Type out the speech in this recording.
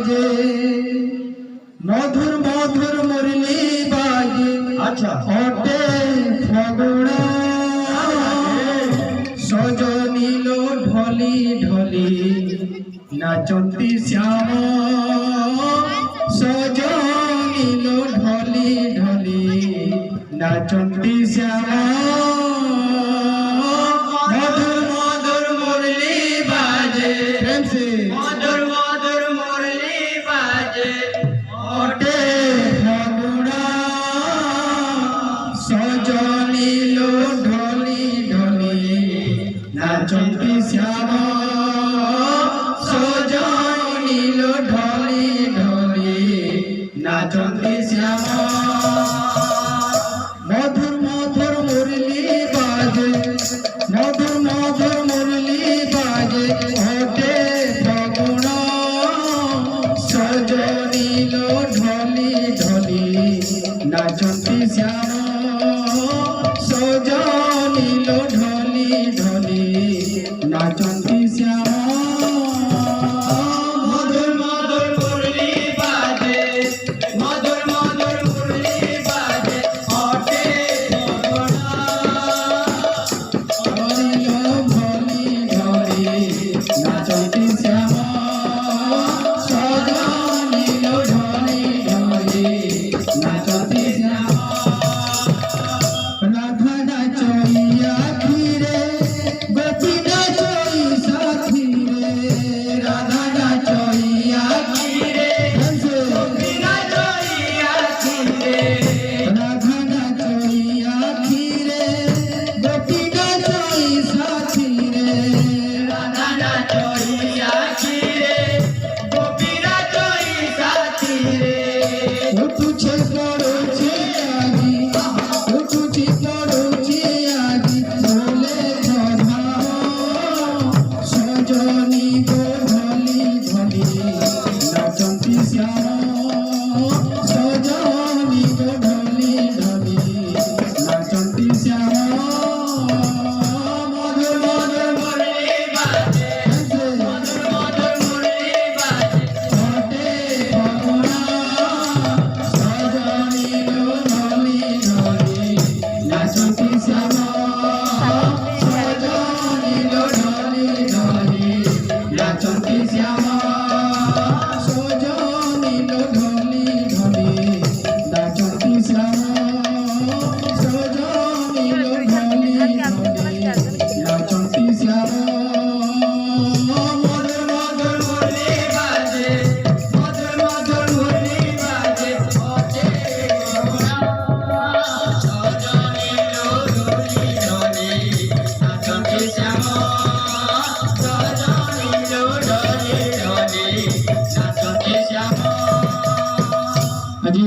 বাজে মধুর মধুর মুরলি বাজে আচ্ছা ওঠে ফাগুনা সজনীল ঢলি ঢলি নাচন্তি শ্যাম সজনীল ঢলি ঢলি নাচন্তি শ্যাম মধুর মধুর মুরলি বাজে প্রেম সে মধুর মধুর মুরলি বাজে ওঠে ফাগুনা সজনীল ঢলি ঢলি নাচন্তি শ্যাম সজনীল ঢলি ঢলি নাচন্তি শ্যাম মধুর মধুর মুরলি বাজে মধুর মধুর মুরলি বাজে ওঠে ফাগুনা সজনীল ঢলি ঢলি নাচন্তি শ্যাম সজনীল ঢলি ঢলি নাচন্তি শ্যাম মধুর মধুর মুরলি বাজে মধুর মধুর মুরলি বাজে ওঠে ফাগুনা সজনীল ঢলি ঢলি নাচন্তি শ্যাম সজনীল ঢলি ঢলি নাচন্তি শ্যাম রাধা নাচইয়া ঘিরে গোপী নাচই সাথী রে রাধা নাচইয়া ঘিরে বিনা জড়িয়া ছিলে রাধা নাচইয়া ঘিরে গোপী নাচই সাথী রে রাধা নাচইয়া ছিলে গোপীরা জয় সাথী রে উঠুছে পড়ুছে আজি উঠুছি পড়ুছে আজি বলে কথা সজনী গো ঢলি ঢলি নাচন্তি শ্যাম সজনী গো ঢলি ঢলি নাচন্তি শ্যাম মধুর মধুর মুরলি বাজে মধুর মধুর মুরলি বাজে ওঠে ফাগুনা সজনীল ঢলি ঢলি নাচন্তি শ্যাম সজনীল ঢলি ঢলি নাচন্তি শ্যাম সজনীল ঢলি ঢলি নাচন্তি শ্যাম সজনীল ঢলি ঢলি নাচন্তি শ্যাম মধুর মধুর মুরলি বাজে মধুর মধুর মুরলি বাজে ওঠে ফাগুনা সজনীল ঢলি ঢলি নাচন্তি শ্যাম সজনীল ঢলি ঢলি নাচন্তি শ্যাম আজি